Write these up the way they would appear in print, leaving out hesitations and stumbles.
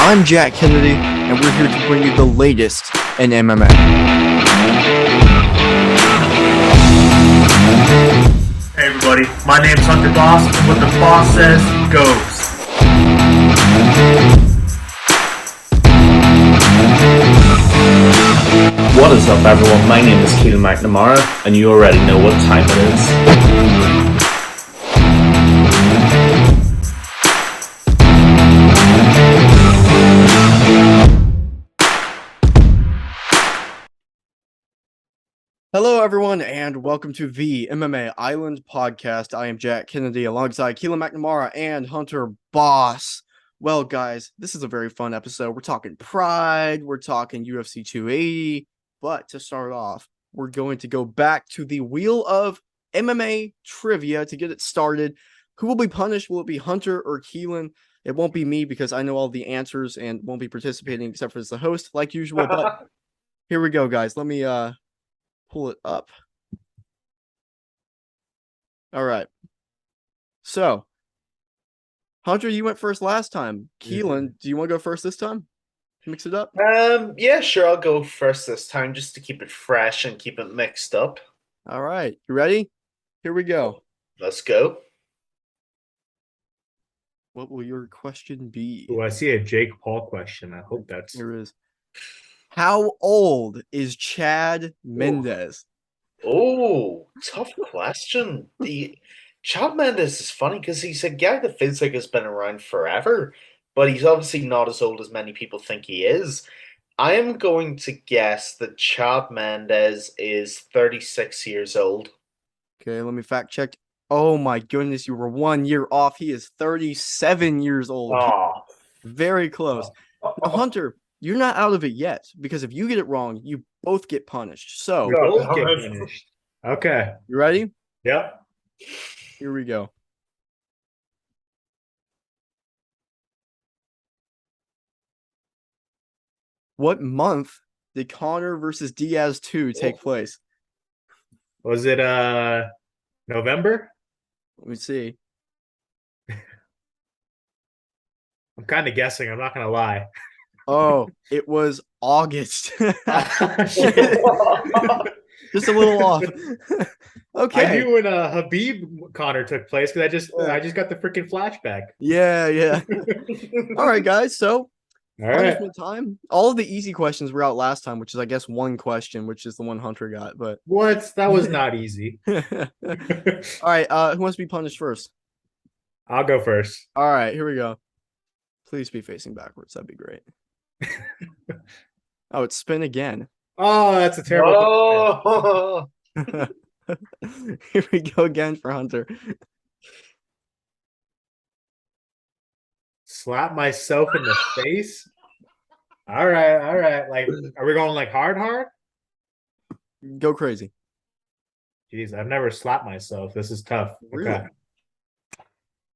I'm Jack Kennedy, and we're here to bring you the latest in MMA. Hey everybody, my name's Hunter Boss, and what the boss says goes. What is up everyone, my name is Keelan McNamara, and you already know what time it is. Hello everyone, and welcome to the MMA Island Podcast. I am Jack Kennedy alongside Keelan McNamara and Hunter Boss. Well guys, this is a very fun episode. We're talking Pride, we're talking UFC 280, but to start off, we're going to go back to the wheel of MMA Trivia to get it started. Who will be punished? Will it be Hunter or Keelan? It won't be me because I know all the answers and won't be participating except for as the host like usual, but here we go guys. Let me pull it up. All right. So, Hunter, you went first last time. Keelan, do you want to go first this time? Mix it up? Yeah, sure. I'll go first this time just to keep it fresh and keep it mixed up. All right. You ready? Here we go. Let's go. What will your question be? Oh, I see a Jake Paul question. I hope that's... Here it is. How old is Chad Mendes? Oh, tough question. Chad Mendes is funny because he's a guy that feels like has been around forever, but he's obviously not as old as many people think he is. I am going to guess that Chad Mendes is 36 years old. Okay, let me fact check. Oh my goodness, you were 1 year off. He is 37 years old. Oh. Very close. Now, Hunter, you're not out of it yet, because if you get it wrong, you both get punished. So, We both get finished. Okay. you ready? Yep. Here we go. What month did Conor versus Diaz 2 take place? Was it November? Let me see. I'm kind of guessing. I'm not going to lie. Oh, it was August. Just a little off. Okay. I knew when Habib Connor took place because I just got the freaking flashback. Yeah. All right, guys. So, All right. punishment time. All of the easy questions were out last time, which is, I guess, one question, which is the one Hunter got. But What? That was not easy. all right. Who wants to be punished first? I'll go first. All right. Here we go. Please be facing backwards. That'd be great. Oh, it's spin again. Oh, that's a terrible. Oh. Here we go again for Hunter. Slap myself in the face. All right. Like, are we going like hard? Go crazy. Jeez, I've never slapped myself. This is tough. Really? Okay.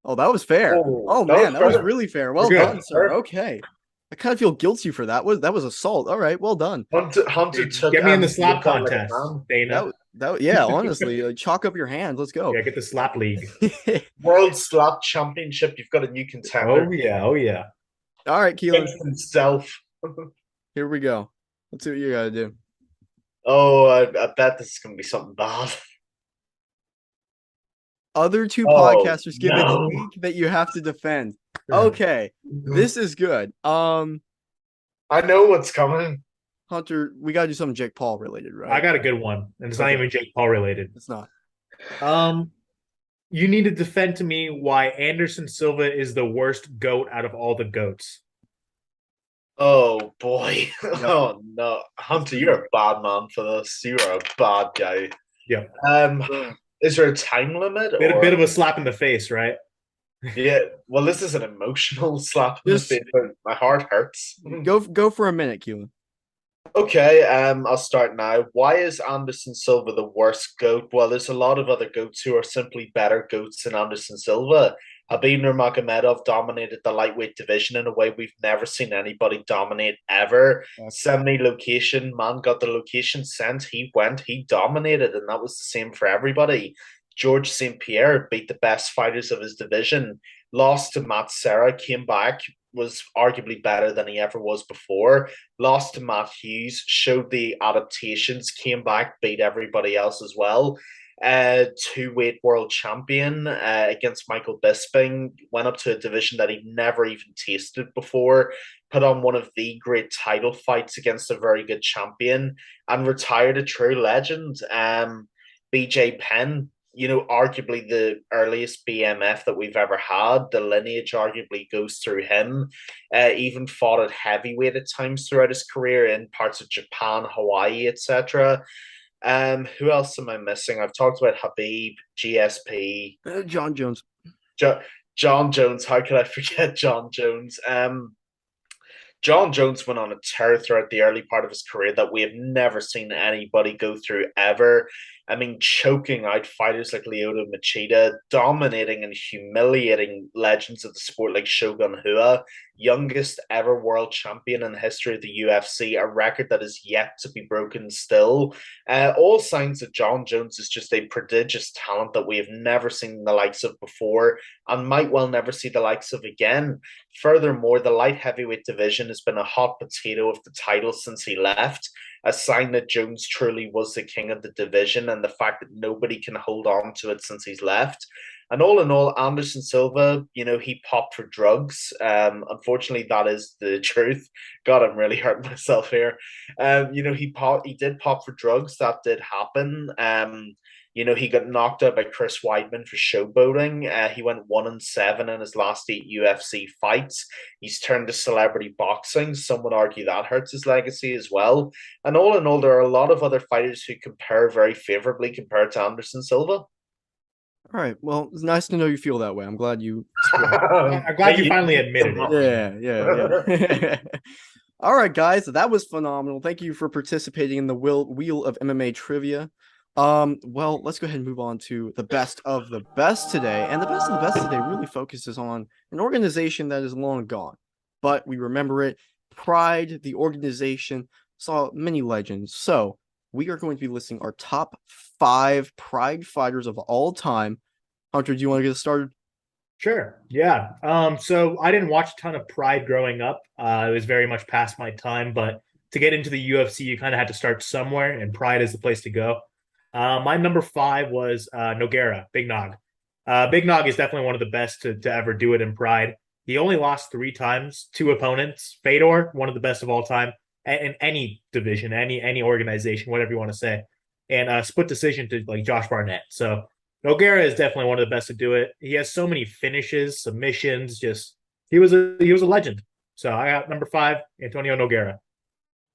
Oh, that was fair. Oh man, that was really fair. Well done, sir. Okay. I kind of feel guilty for that. That was assault. All right, well done. Hunter took Get me in the slap contest, Dana. Yeah, honestly, like, chalk up your hands. Let's go. Yeah, get the slap league. World Slap Championship. You've got a new contender. Oh yeah. All right, Keelan. Himself. Here we go. Let's see what you gotta do. Oh, I bet this is gonna be something bad. Other two Oh, podcasters give no. a week that you have to defend. Okay, this is good. I know what's coming. Hunter, we gotta do something Jake Paul related, right? I got a good one, and it's not even Jake Paul related. It's not. You need to defend to me why Anderson Silva is the worst GOAT out of all the GOATs. Oh boy. Oh no. Hunter, you're a bad man for this. You are a bad guy. Yeah. Is there a time limit? A bit of a slap in the face, right? Yeah. Well, this is an emotional slap in the face. My heart hurts. Go for a minute, Keelan. Okay, I'll start now. Why is Anderson Silva the worst GOAT? Well, there's a lot of other GOATs who are simply better GOATs than Anderson Silva. Habib Nurmagomedov dominated the lightweight division in a way we've never seen anybody dominate ever. Semi-location, man got the location sent, he went, he dominated, and that was the same for everybody. George St. Pierre beat the best fighters of his division, lost to Matt Serra, came back, was arguably better than he ever was before. Lost to Matt Hughes, showed the adaptations, came back, beat everybody else as well. Two-weight world champion against Michael Bisping, went up to a division that he'd never even tasted before, put on one of the great title fights against a very good champion, and retired a true legend. BJ Penn, arguably the earliest BMF that we've ever had. The lineage arguably goes through him. Even fought at heavyweight at times throughout his career in parts of Japan, Hawaii, etc. Who else am I missing? I've talked about Habib, GSP, John Jones. John Jones. How could I forget John Jones? John Jones went on a tear throughout the early part of his career that we have never seen anybody go through ever. I mean, choking out fighters like Lyoto Machida, dominating and humiliating legends of the sport like Shogun Rua, youngest ever world champion in the history of the UFC, a record that is yet to be broken still. All signs that John Jones is just a prodigious talent that we have never seen the likes of before and might well never see the likes of again. Furthermore, the light heavyweight division has been a hot potato of the title since he left, a sign that Jones truly was the king of the division and the fact that nobody can hold on to it since he's left. And all in all, Anderson Silva, he popped for drugs. Unfortunately, that is the truth. God, I'm really hurting myself here. He did pop for drugs. That did happen. He got knocked out by Chris Weidman for showboating. He went 1-7 in his last 8 UFC fights. He's turned to celebrity boxing. Some would argue that hurts his legacy as well. And all in all, there are a lot of other fighters who compare very favorably compared to Anderson Silva. All right. Well, it's nice to know you feel that way. I'm glad you. I'm glad you finally admitted it. Yeah. All right, guys. That was phenomenal. Thank you for participating in the wheel of MMA trivia. Well, let's go ahead and move on to the best of the best today. And the best of the best today really focuses on an organization that is long gone, but we remember it. Pride, the organization, saw many legends. So we are going to be listing our top 5 Pride fighters of all time. Hunter, do you want to get started? Sure. Yeah. So I didn't watch a ton of Pride growing up. It was very much past my time, but to get into the UFC, you kind of had to start somewhere, and Pride is the place to go. My number 5 was Nogueira, Big Nog. Big Nog is definitely one of the best to ever do it in Pride. He only lost 3 times, 2 opponents. Fedor, one of the best of all time, in any division, any organization, whatever you want to say, and split decision to like Josh Barnett. So Nogueira is definitely one of the best to do it. He has so many finishes, submissions. Just he was a legend. So I got number 5, Antonio Nogueira.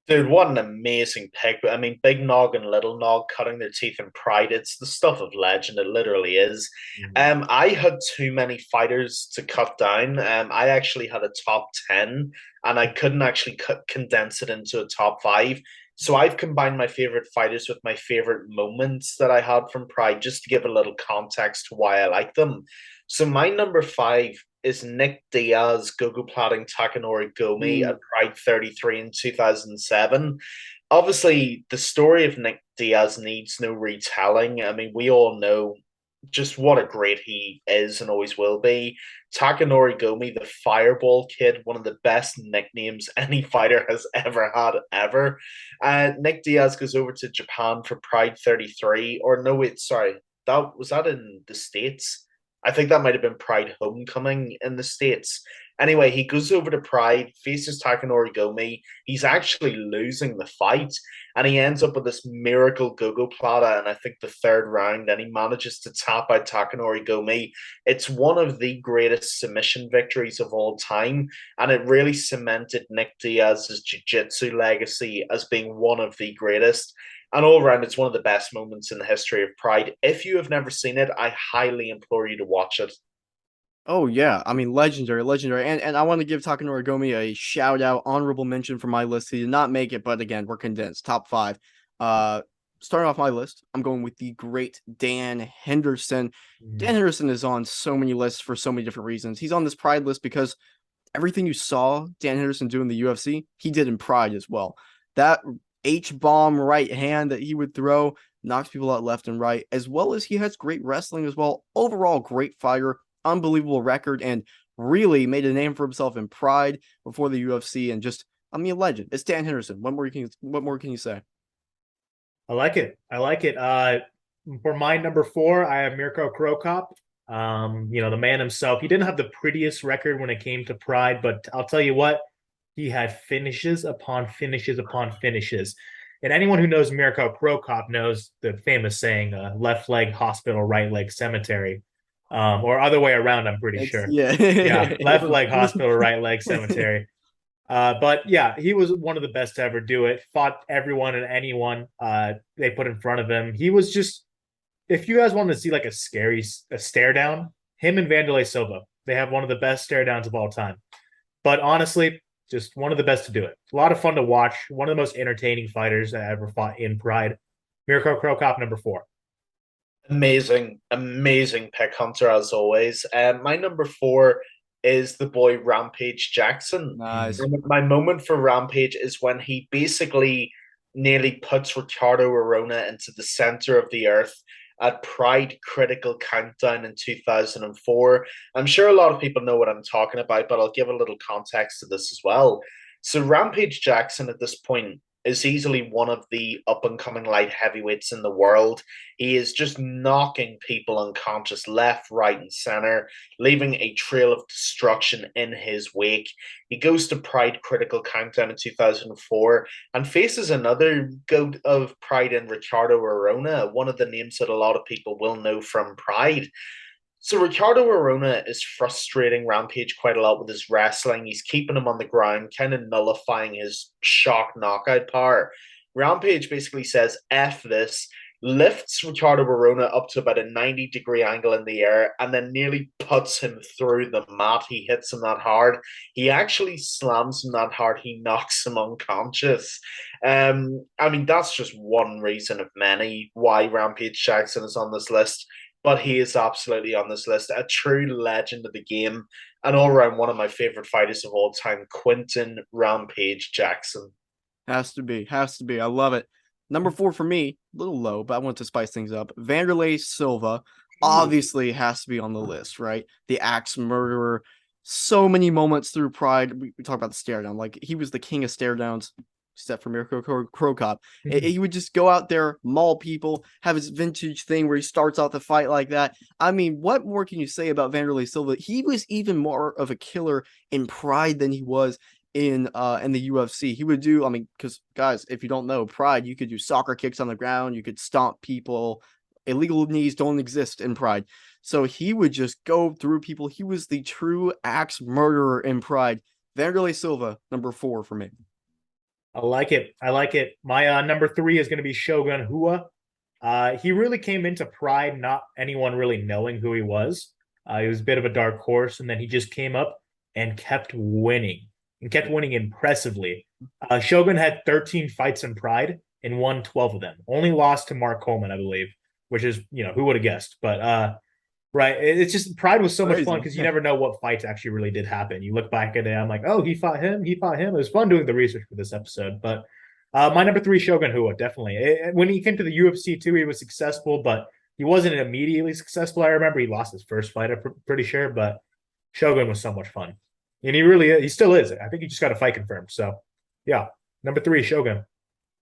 Dude, what an amazing pick. I mean, Big Nog and Little Nog cutting their teeth in Pride. It's the stuff of legend. It literally is. I had too many fighters to cut down. I actually had a top 10 and I couldn't actually condense it into a top 5. So I've combined my favorite fighters with my favorite moments that I had from Pride just to give a little context to why I like them. So my number 5 is Nick Diaz gogo-platting Takanori Gomi at Pride 33 in 2007. Obviously, the story of Nick Diaz needs no retelling. I mean, we all know just what a great he is and always will be. Takanori Gomi, the Fireball Kid, one of the best nicknames any fighter has ever had, ever. Nick Diaz goes over to Japan for Pride 33. Or no, wait, sorry. Was that in the States? I think that might have been Pride Homecoming in the States. Anyway, he goes over to Pride, faces Takanori Gomi. He's actually losing the fight, and he ends up with this miracle go-go plata in, I think, the 3rd round, and he manages to tap out Takanori Gomi. It's one of the greatest submission victories of all time, and it really cemented Nick Diaz's jiu-jitsu legacy as being one of the greatest. And all around, it's one of the best moments in the history of Pride. If you have never seen it, I highly implore you to watch it. Oh yeah, I mean legendary, and I want to give Takanori Gomi a shout out, honorable mention for my list. He did not make it, but again, we're condensed. Top 5. Starting off my list, I'm going with the great Dan Henderson. Dan Henderson is on so many lists for so many different reasons. He's on this Pride list because everything you saw Dan Henderson do in the UFC, he did in Pride as well. That H-bomb right hand that he would throw knocks people out left and right, as well as he has great wrestling as well. Overall, great fighter. Unbelievable record, and really made a name for himself in Pride before the UFC, and just, I mean, a legend. It's Dan Henderson. What more can you say? I like it. I like it. For my number 4, I have Mirko Krokop. The man himself. He didn't have the prettiest record when it came to Pride, but I'll tell you what, he had finishes upon finishes upon finishes. And anyone who knows Mirko Krokop knows the famous saying, left leg hospital, right leg cemetery. Or other way around, I'm pretty It's sure. yeah. Yeah, left leg hospital, right leg cemetery. But yeah, he was one of the best to ever do it. Fought everyone and anyone they put in front of him. He was just, if you guys wanted to see like a stare down, him and Vanderlei Silva, they have one of the best stare downs of all time. But honestly, just one of the best to do it. A lot of fun to watch. One of the most entertaining fighters that ever fought in Pride. Mirko Krokop, number 4. Amazing, amazing pick, Hunter, as always. My number 4 is the boy Rampage Jackson. Nice. My moment for Rampage is when he basically nearly puts Ricardo Arona into the center of the earth at Pride Critical Countdown in 2004. I'm sure a lot of people know what I'm talking about, but I'll give a little context to this as well. So Rampage Jackson at this point is easily one of the up and coming light heavyweights in the world. He is just knocking people unconscious left, right, and center, leaving a trail of destruction in his wake. He goes to Pride Critical Countdown in 2004 and faces another goat of Pride in Ricardo Arona, one of the names that a lot of people will know from Pride. So Ricardo Arona is frustrating Rampage quite a lot with his wrestling. He's keeping him on the ground, kind of nullifying his shock knockout power. Rampage basically says, F this, lifts Ricardo Arona up to about a 90-degree angle in the air, and then nearly puts him through the mat. He hits him that hard. He actually slams him that hard. He knocks him unconscious. I mean, that's just one reason of many why Rampage Jackson is on this list, but he is absolutely on this list. A true legend of the game, and all around one of my favorite fighters of all time, Quinton Rampage Jackson. Has to be. Has to be. I love it. Number 4 for me, a little low, but I want to spice things up. Vanderlei Silva obviously has to be on the list, right? The axe murderer. So many moments through Pride. We talk about the stare down. Like, he was the king of stare downs, except for Mirko Krokop. He would just go out there, maul people, have his vintage thing where he starts out the fight like that. I mean, what more can you say about Vanderlei Silva? He was even more of a killer in Pride than he was in the UFC. He would do, I mean, because guys, if you don't know, Pride, you could do soccer kicks on the ground, you could stomp people. Illegal knees don't exist in Pride. So he would just go through people. He was the true axe murderer in Pride. Vanderlei Silva, number 4 for me. I like it. I like it. My number 3 is going to be Shogun Rua. He really came into Pride not anyone really knowing who he was. He was a bit of a dark horse, and then he just came up and kept winning impressively. Shogun had 13 fights in Pride and won 12 of them. Only lost to Mark Coleman, I believe, which is, who would have guessed? But right, it's just Pride was so much fun because you never know what fights actually really did happen. You look back at it, I'm like, oh, he fought him. It was fun doing the research for this episode. But my number 3, Shogun Rua, definitely. When he came to the UFC too, he was successful, but he wasn't immediately successful. I remember he lost his first fight, I'm pretty sure, but Shogun was so much fun. And he still is. I think he just got a fight confirmed. So, yeah, number 3, Shogun.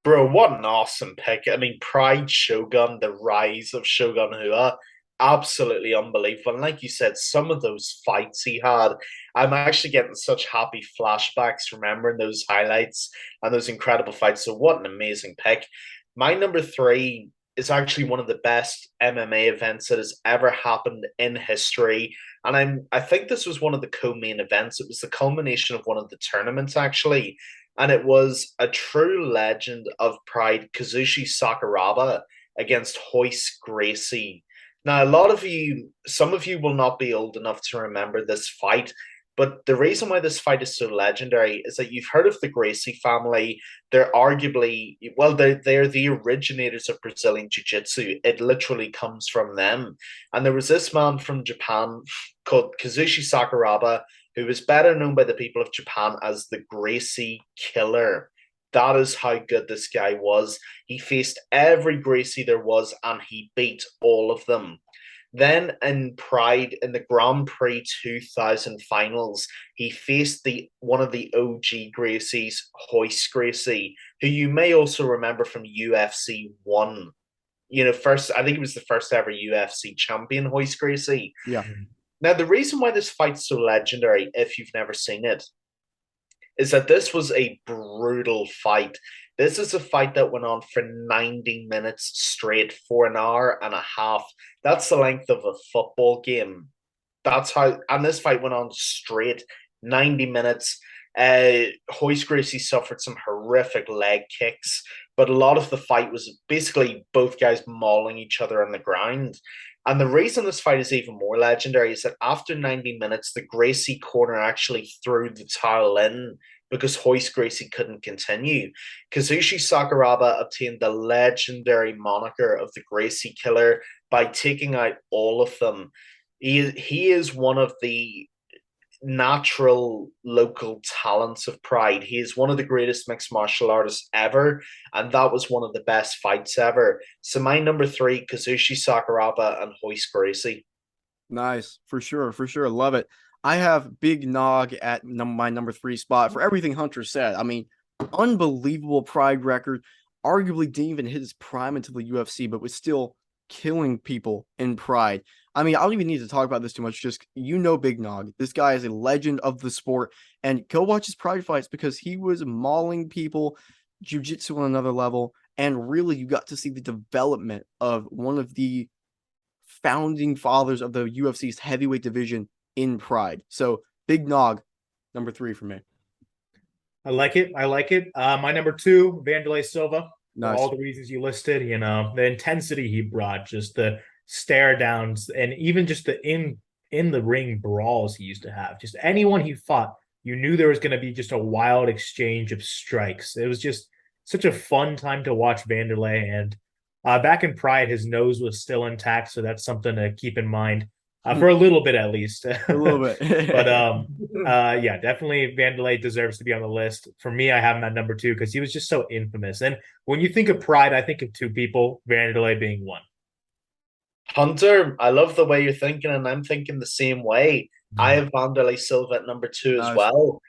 Bro, what an awesome pick. I mean, Pride Shogun, the rise of Shogun Rua, absolutely unbelievable. And like you said, some of those fights he had, I'm actually getting such happy flashbacks remembering those highlights and those incredible fights. So, what an amazing pick. My number 3 is actually one of the best MMA events that has ever happened in history. And I think this was one of the co-main events. It was the culmination of one of the tournaments, actually. And it was a true legend of Pride, Kazushi Sakuraba against Hoist Gracie. Now, some of you will not be old enough to remember this fight, but the reason why this fight is so legendary is that you've heard of the Gracie family. They're arguably, well, they're the originators of Brazilian Jiu-Jitsu. It literally comes from them. And there was this man from Japan called Kazushi Sakuraba, who was better known by the people of Japan as the Gracie Killer. That is how good this guy was. He faced every Gracie there was, and he beat all of them. Then in Pride in the Grand Prix 2000 finals, he faced the one of the OG Gracies, Hoist Gracie, who you may also remember from UFC 1. First, I think it was the first ever UFC champion, Hoist Gracie. Yeah. Now, the reason why this fight's so legendary, if you've never seen it, is that this was a brutal fight. This is a fight that went on for 90 minutes straight for an hour and a half. That's the length of a football game. And this fight went on straight 90 minutes. Hoist Gracie suffered some horrific leg kicks, but a lot of the fight was basically both guys mauling each other on the ground. And the reason this fight is even more legendary is that after 90 minutes, the Gracie corner actually threw the towel in because Hoist Gracie couldn't continue. Kazushi Sakuraba obtained the legendary moniker of the Gracie Killer by taking out all of them. He is one of the natural local talents of Pride. He is one of the greatest mixed martial artists ever, and that was one of the best fights ever. So my number 3, Kazushi Sakuraba and Hoist Gracie. Nice, for sure, love it. I have Big Nog at my number 3 spot for everything Hunter said. I mean, unbelievable Pride record. Arguably didn't even hit his prime until the UFC, but was still killing people in Pride. I mean, I don't even need to talk about this too much. Just, Big Nog. This guy is a legend of the sport. And go watch his Pride fights because he was mauling people, jiu-jitsu on another level. And really, you got to see the development of one of the founding fathers of the UFC's heavyweight division in Pride. So, Big Nog, number 3 for me. I like it. My number 2, Vanderlei Silva. Nice. For all the reasons you listed, the intensity he brought, just the stare downs, and even just the in the ring brawls he used to have. Just anyone he fought, you knew there was going to be just a wild exchange of strikes. It was just such a fun time to watch Vanderlei. And back in Pride, his nose was still intact, so that's something to keep in mind. For a little bit at least. A little bit. But yeah, definitely Vanderlei deserves to be on the list. For me, I have him at number 2 because he was just so infamous. And when you think of Pride, I think of 2 people, Vanderlei being one. Hunter, I love the way you're thinking, and I'm thinking the same way. I have Vanderlei Silva at number 2 as well.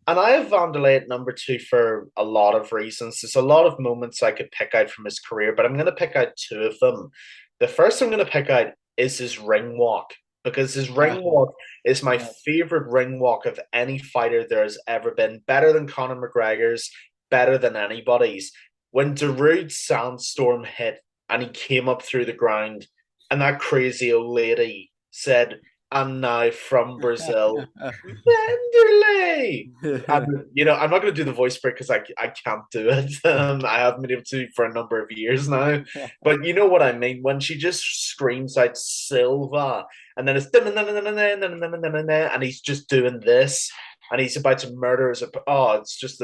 And I have Vanderlei at number 2 for a lot of reasons. There's a lot of moments I could pick out from his career, but I'm going to pick out 2 of them. The first I'm going to pick out is his ring walk, because his ring walk is my favorite ring walk of any fighter there has ever been. Better than Conor McGregor's, better than anybody's. When Darude Sandstorm hit and he came up through the ground, and that crazy old lady said, "And now from Brazil, Vanderlei." And, I'm not going to do the voice break because I can't do it. I haven't been able to for a number of years now. But you know what I mean? When she just screams out Silva, and then it's and he's just doing this, and he's about to murder his. It's just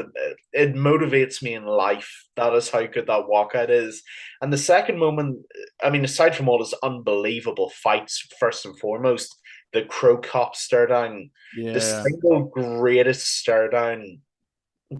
it motivates me in life. That is how good that walkout is. And the second moment, I mean, aside from all his unbelievable fights, first and foremost, the Crow Cop stare down, the single greatest stare down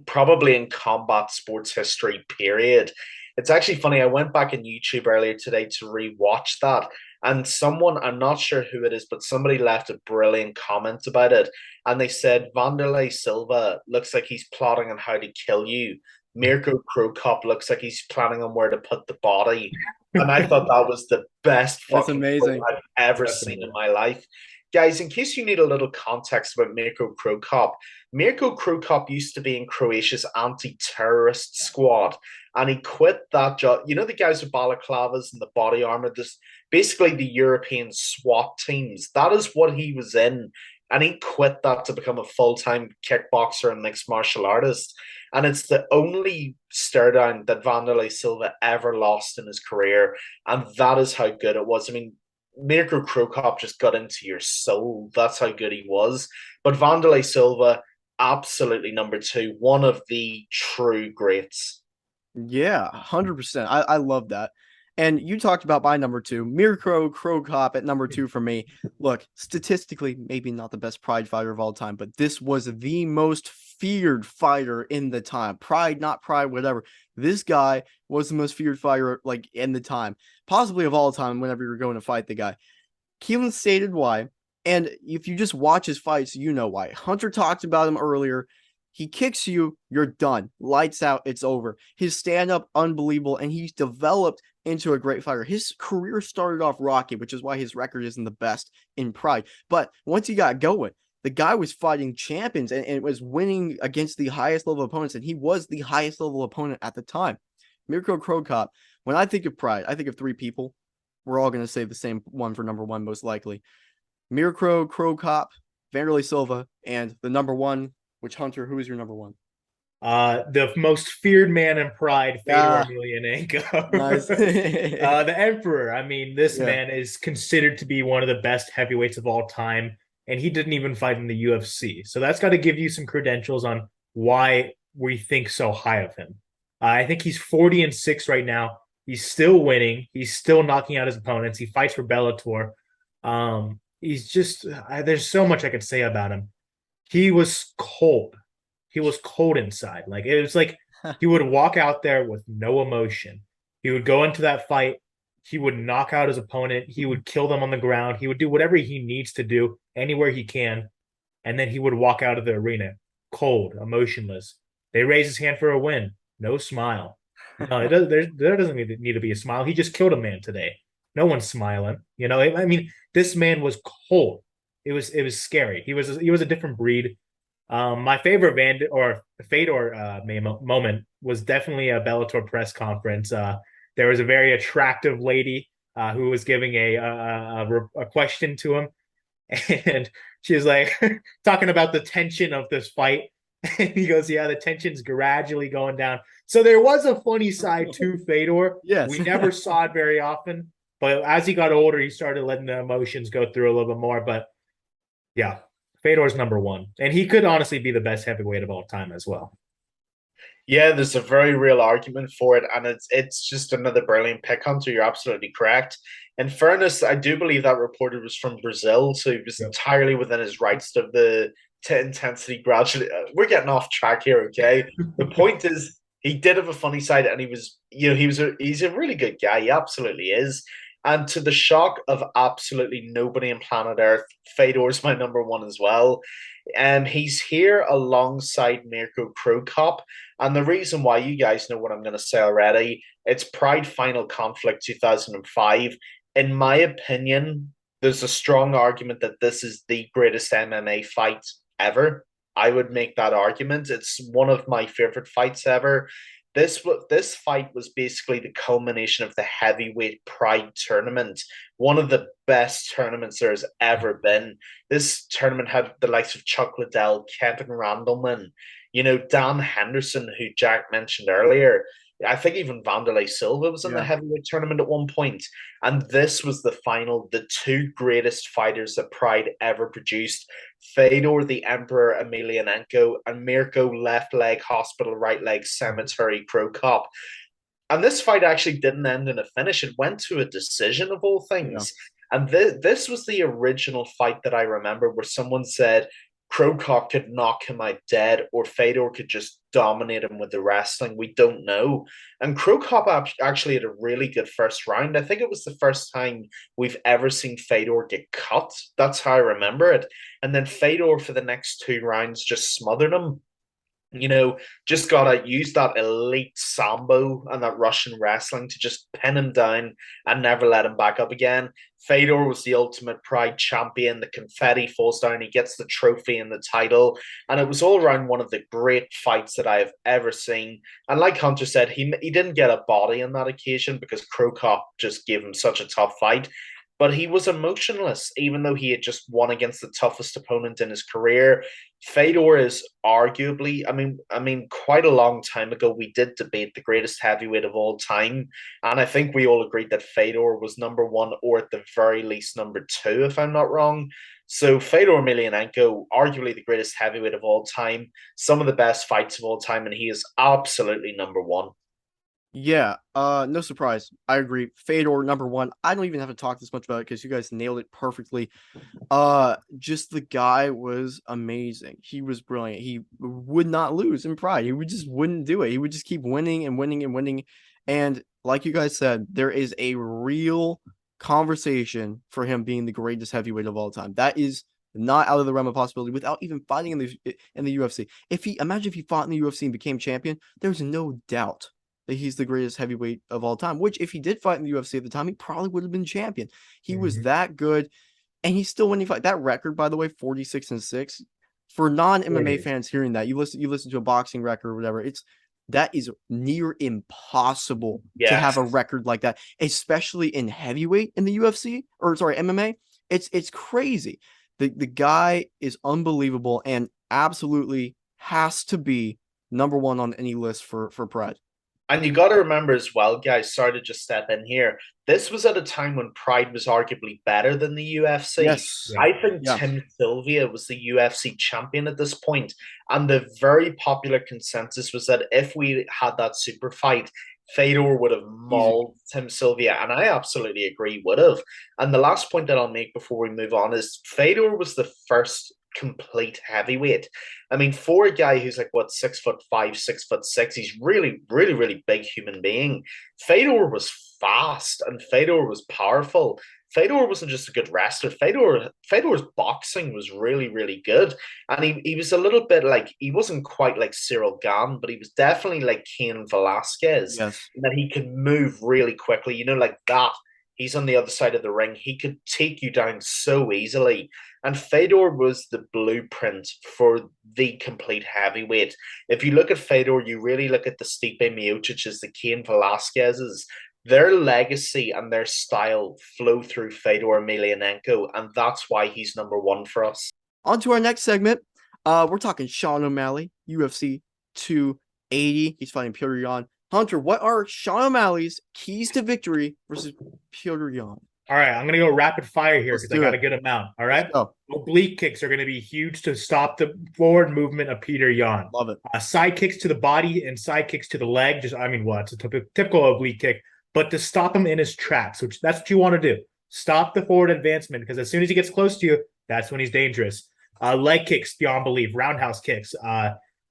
probably in combat sports history, period. It's actually funny. I went back on YouTube earlier today to rewatch that, and someone, I'm not sure who it is, but somebody left a brilliant comment about it. And they said, Vanderlei Silva looks like he's plotting on how to kill you. Mirko Crow Cop looks like he's planning on where to put the body. And I thought that was the best fucking amazing I've ever seen in my life. Guys, in case you need a little context about Mirko Crow Cop used to be in Croatia's anti-terrorist squad, and he quit that job. You know the guys with balaclavas and the body armor, this basically the European SWAT teams. That is what he was in, and he quit that to become a full-time kickboxer and mixed martial artist. And it's the only stare down that Vanderlei Silva ever lost in his career, and that is how good it was. I mean, Mirko Crow Cop just got into your soul. That's how good he was. But Vanderlei Silva, absolutely number 2, one of the true greats. Yeah, 100%. I love that. And you talked about my number 2, Mirko Crow Cop at number 2 for me. Look, statistically, maybe not the best Pride fighter of all time, but this was the most feared fighter in the time. Pride, not Pride, whatever. This guy was the most feared fighter, like, in the time, possibly of all time, whenever you're going to fight the guy. Keelan stated why. And if you just watch his fights, you know why. Hunter talked about him earlier. He kicks you, you're done. Lights out, it's over. His stand up, unbelievable. And he's developed into a great fighter. His career started off rocky, which is why his record isn't the best in Pride. But once he got going, the guy was fighting champions and was winning against the highest level opponents. And he was the highest level opponent at the time. Mirko Cro Cop, when I think of Pride, I think of three people. We're all going to say the same one for number one, most likely. Mirko Cro Cop, Vanderlei Silva, and the number one, which Hunter, who is your number one? The most feared man in Pride, Fedor Ah, Emelianenko. nice. The Emperor. I mean, this Yeah. man is considered to be one of the best heavyweights of all time, and he didn't even fight in the UFC. So that's got to give you some credentials on why we think so high of him. I think he's 40-6 right now. He's still winning. He's still knocking out his opponents. He fights for Bellator. He's just there's so much I could say about him. He was cold. He was cold inside. Like it was like he would walk out there with no emotion. He would go into that fight. He would knock out his opponent. He would kill them on the ground. He would do whatever he needs to do anywhere he can. And then he would walk out of the arena cold, emotionless. They raise his hand for a win. No smile. No, there doesn't need to be a smile. He just killed a man today. No one's smiling. You know, I mean, this man was cold. It was scary. He was a different breed. My favorite Fedor moment was definitely a Bellator press conference. There was a very attractive lady who was giving a question to him, and she was like talking about the tension of this fight. And he goes, "Yeah, the tension's gradually going down." So there was a funny side to Fedor. Yes. We never saw it very often, but as he got older, he started letting the emotions go through a little bit more. But yeah, Fedor's number one, and he could honestly be the best heavyweight of all time as well. Yeah, there's a very real argument for it, and it's just another brilliant pick, Hunter. You're absolutely correct. In fairness, I do believe that reporter was from Brazil, so he was Yep. entirely within his rights of the to intensity gradually. We're getting off track here, okay? The point is, he did have a funny side, and he was, he's a really good guy. He absolutely is. And to the shock of absolutely nobody on planet Earth, Fedor's my number one as well. He's here alongside Mirko Cro Cop. And the reason why, you guys know what I'm going to say already, it's Pride Final Conflict 2005. In my opinion, there's a strong argument that this is the greatest MMA fight ever. I would make that argument. It's one of my favorite fights ever. This fight was basically the culmination of the heavyweight Pride tournament, one of the best tournaments there has ever been. This tournament had the likes of Chuck Liddell, Kevin Randleman, Dan Henderson, who Jack mentioned earlier. I think even Vanderlei Silva was in the Yeah. heavyweight tournament at one point. And this was the final, the two greatest fighters that Pride ever produced. Fedor, the Emperor Emelianenko, and Mirko, left leg hospital, right leg cemetery, Cro Cop. And this fight actually didn't end in a finish. It went to a decision of all Yeah. things. And this was the original fight that I remember where someone said Cro Cop could knock him out dead or Fedor could just dominate him with the wrestling. We don't know. And Cro Cop actually had a really good first round. I think it was the first time we've ever seen Fedor get cut. That's how I remember it. And then Fedor for the next two rounds just smothered him. Just gotta use that elite sambo and that Russian wrestling to just pin him down and never let him back up again. Fedor was the ultimate Pride champion. The confetti falls down. He gets the trophy and the title. And it was all around one of the great fights that I have ever seen. And like Hunter said, he didn't get a body on that occasion because Cro Cop just gave him such a tough fight. But he was emotionless, even though he had just won against the toughest opponent in his career. Fedor is arguably, quite a long time ago, we did debate the greatest heavyweight of all time. And I think we all agreed that Fedor was number one, or at the very least number two, if I'm not wrong. So Fedor Emelianenko, arguably the greatest heavyweight of all time, some of the best fights of all time, and he is absolutely number one. Yeah, no surprise. I agree. Fedor, number one. I don't even have to talk this much about it because you guys nailed it perfectly. Just the guy was amazing. He was brilliant. He would not lose in Pride. Just wouldn't do it. He would just keep winning and winning and winning. And like you guys said, there is a real conversation for him being the greatest heavyweight of all time. That is not out of the realm of possibility without even fighting in the UFC. Imagine if he fought in the UFC and became champion, there's no doubt that he's the greatest heavyweight of all time, which if he did fight in the UFC at the time, he probably would have been champion. He was that good, and he's still winning fight. That record, by the way, 46-6. For non-MMA fans hearing that, you listen to a boxing record or whatever, that is near impossible to have a record like that, especially in heavyweight in the UFC, or sorry, MMA. It's crazy. The guy is unbelievable and absolutely has to be number one on any list for Pride. And you got to remember as well, guys, sorry to just step in here. This was at a time when Pride was arguably better than the UFC. Yes. I think Tim Sylvia was the UFC champion at this point. And the very popular consensus was that if we had that super fight, Fedor would have mauled Tim Sylvia. And I absolutely agree, would have. And the last point that I'll make before we move on is Fedor was the first complete heavyweight. I mean, for a guy who's like 6'5", 6'6", he's really, really, really big human being. Fedor was fast and Fedor was powerful. Fedor wasn't just a good wrestler. Fedor's boxing was really, really good. And he was a little bit like, he wasn't quite like Cyril Gane, but he was definitely like Cain Velasquez. Yes. In that he could move really quickly, like that. He's on the other side of the ring. He could take you down so easily. And Fedor was the blueprint for the complete heavyweight. If you look at Fedor, you really look at the Stipe Miocic's, the Cain Velasquez's. Their legacy and their style flow through Fedor Emelianenko, and that's why he's number one for us. On to our next segment. We're talking Sean O'Malley, UFC 280. He's fighting Petr Yan. Hunter, what are Sean O'Malley's keys to victory versus Petr Yan? All right, I'm going to go rapid fire here because I got a good amount. All right. Oblique kicks are going to be huge to stop the forward movement of Petr Yan. Love it. Side kicks to the body and side kicks to the leg. It's a typical oblique kick, but to stop him in his tracks, which that's what you want to do. Stop the forward advancement because as soon as he gets close to you, that's when he's dangerous. Leg kicks beyond belief, roundhouse kicks,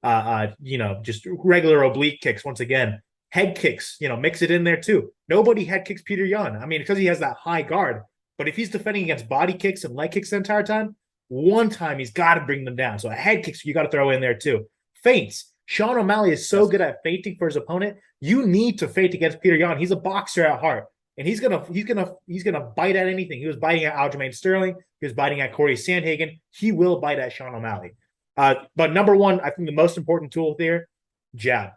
just regular oblique kicks. Once again, head kicks, mix it in there too. Nobody head kicks Petr Yan. I mean, because he has that high guard. But if he's defending against body kicks and leg kicks the entire time, one time he's got to bring them down. So a head kicks you got to throw in there too. Feints. Sean O'Malley is so good at feinting for his opponent. You need to feint against Petr Yan. He's a boxer at heart, and he's gonna bite at anything. He was biting at Aljamain Sterling. He was biting at Corey Sandhagen. He will bite at Sean O'Malley. But number one, I think the most important tool here, jab.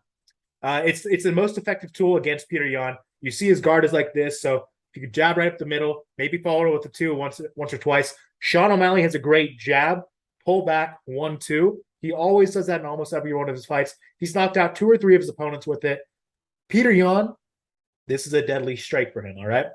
It's the most effective tool against Petr Yan. You see his guard is like this, so if you could jab right up the middle, maybe follow it with the two once or twice. Sean O'Malley has a great jab, pull back, 1-2. He always does that in almost every one of his fights. He's knocked out 2 or 3 of his opponents with it. Petr Yan, this is a deadly strike for him, all right?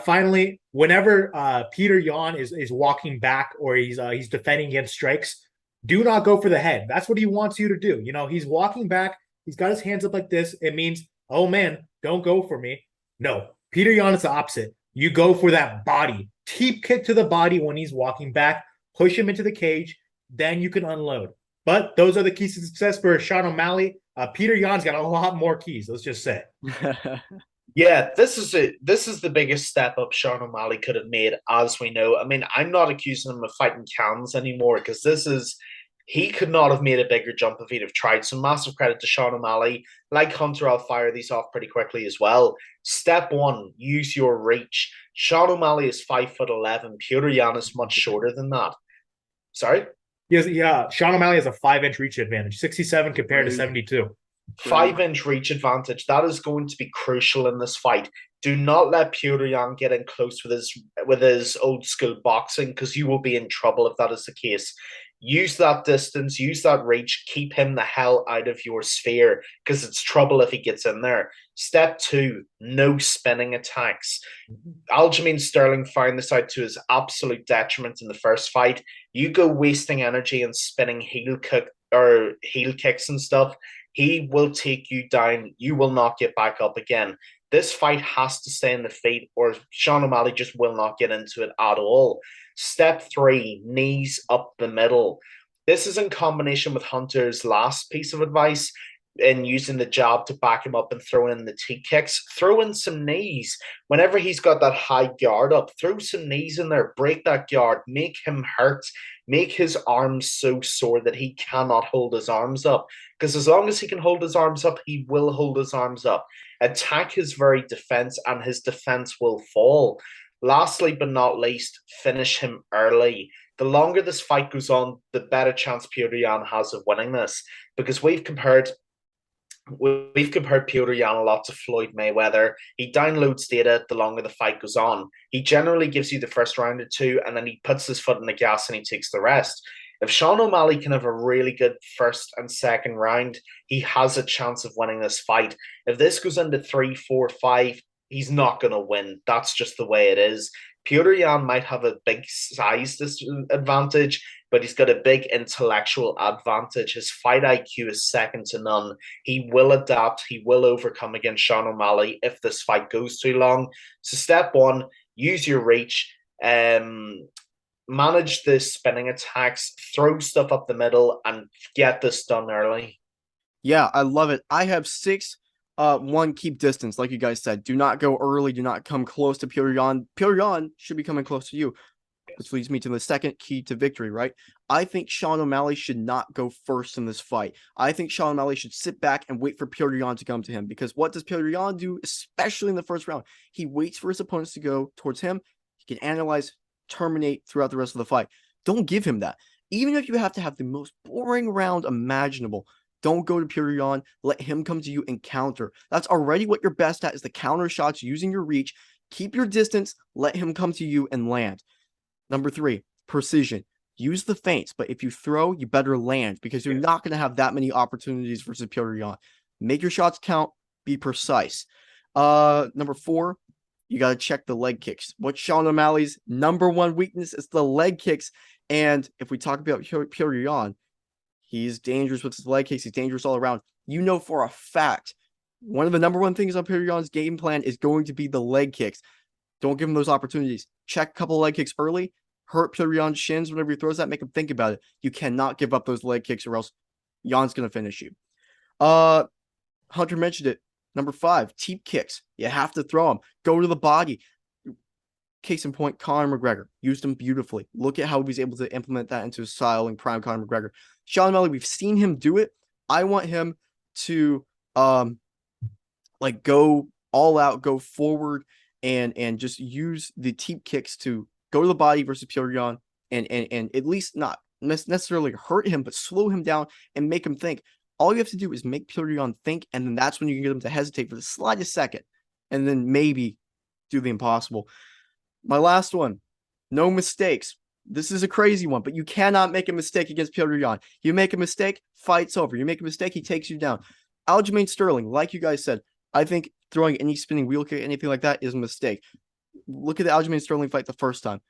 Finally, whenever Petr Yan is walking back or he's defending against strikes, do not go for the head. That's what he wants you to do. He's walking back. He's got his hands up like this. It means, oh, man, don't go for me. No, Petr Yan is the opposite. You go for that body. Deep kick to the body when he's walking back. Push him into the cage. Then you can unload. But those are the keys to success for Sean O'Malley. Petr Yan's got a lot more keys, let's just say. Yeah, this is the biggest step up Sean O'Malley could have made, as we know. I mean, I'm not accusing him of fighting cans anymore because he could not have made a bigger jump if he'd have tried. So massive credit to Sean O'Malley. Like Hunter, I'll fire these off pretty quickly as well. Step 1, use your reach. Sean O'Malley is 5'11". Petr Yan is much shorter than that. Sorry? Sean O'Malley has a 5-inch reach advantage, 67 compared to 72. 5-inch reach advantage. That is going to be crucial in this fight. Do not let Petr Yan get in close with his old school boxing because you will be in trouble if that is the case. Use that distance, use that reach, keep him the hell out of your sphere because it's trouble if he gets in there. Step 2, no spinning attacks. Aljamain Sterling found this out to his absolute detriment in the first fight. You go wasting energy and spinning heel kicks and stuff, he will take you down. You will not get back up again. This fight has to stay in the feet or Sean O'Malley just will not get into it at all. Step 3, knees up the middle. This is in combination with Hunter's last piece of advice. in using the jab to back him up and throwing in the T kicks. Throw in some knees. Whenever he's got that high guard up, throw some knees in there, break that guard, make him hurt, make his arms so sore that he cannot hold his arms up. Because as long as he can hold his arms up, he will hold his arms up. Attack his very defense, and his defense will fall. Lastly, but not least, finish him early. The longer this fight goes on, the better chance Petr Yan has of winning this. Because we've compared Petr Yan a lot to Floyd Mayweather. He downloads data the longer the fight goes on. He generally gives you the first round or two, and then he puts his foot in the gas and he takes the rest. If Sean O'Malley can have a really good first and second round, he has a chance of winning this fight. If this goes into 3, 4, 5, he's not going to win. That's just the way it is. Petr Yan might have a big size disadvantage, but he's got a big intellectual advantage. His fight IQ is second to none. He will adapt. He will overcome against Sean O'Malley if this fight goes too long. So step one, use your reach. Manage the spinning attacks, throw stuff up the middle, and get this done early. Yeah, I love it. I have 6. One, keep distance, like you guys said. Do not go early. Do not come close to Petr Yan. Petr Yan should be coming close to you, which leads me to the second key to victory, right? I think Sean O'Malley should not go first in this fight. I think Sean O'Malley should sit back and wait for Petr Yan to come to him, because what does Petr Yan do, especially in the first round? He waits for his opponents to go towards him. He can analyze, terminate throughout the rest of the fight. Don't give him that. Even if you have to have the most boring round imaginable, don't go to Petr Yan. Let him come to you and counter. That's already what you're best at, is the counter shots, using your reach. Keep your distance. Let him come to you and land. Number 3, precision. Use the feints, but if you throw, you better land, because you're not going to have that many opportunities versus Petr Yan. Make your shots count. Be precise. Number 4, you got to check the leg kicks. What's Sean O'Malley's number 1 weakness is the leg kicks. And if we talk about Petr Yan, he's dangerous with his leg kicks. He's dangerous all around. You know for a fact, one of the number 1 things on Petr Yan's game plan is going to be the leg kicks. Don't give him those opportunities. Check a couple leg kicks early. Hurt Petr Yan's shins whenever he throws that. Make him think about it. You cannot give up those leg kicks, or else Yan's going to finish you. Hunter mentioned it. Number 5, teep kicks. You have to throw them. Go to the body. Case in point, Conor McGregor used them beautifully. Look at how he was able to implement that into his style in prime Conor McGregor. Sean O'Malley, we've seen him do it. I want him to go all out, go forward, and just use the teep kicks to go to the body versus Petr Yan, and at least not necessarily hurt him, but slow him down and make him think. All you have to do is make Petr Yan think, and then that's when you can get him to hesitate for the slightest second, and then maybe do the impossible. My last one, no mistakes. This is a crazy one, but you cannot make a mistake against Petr Yan. You make a mistake, fight's over. You make a mistake, he takes you down. Aljamain Sterling, like you guys said, I think throwing any spinning wheel kick, anything like that, is a mistake. Look at the Aljamain Sterling fight the first time.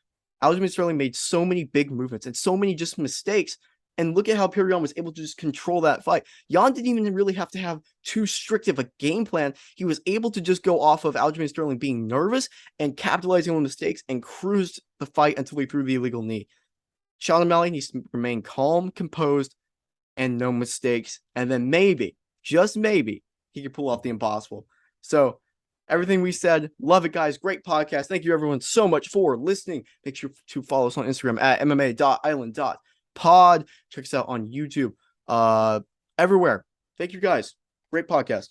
Aljamain Sterling made so many big movements and so many just mistakes. And look at how Petr Yan was able to just control that fight. Yan didn't even really have to have too strict of a game plan. He was able to just go off of Aljamain Sterling being nervous and capitalizing on mistakes, and cruised the fight until he threw the illegal knee. Sean O'Malley needs to remain calm, composed, and no mistakes. And then maybe, just maybe, he could pull off the impossible. So everything we said, love it, guys. Great podcast. Thank you, everyone, so much for listening. Make sure to follow us on Instagram at mma.island.pod. Check us out on YouTube, everywhere. Thank you, guys. Great podcast.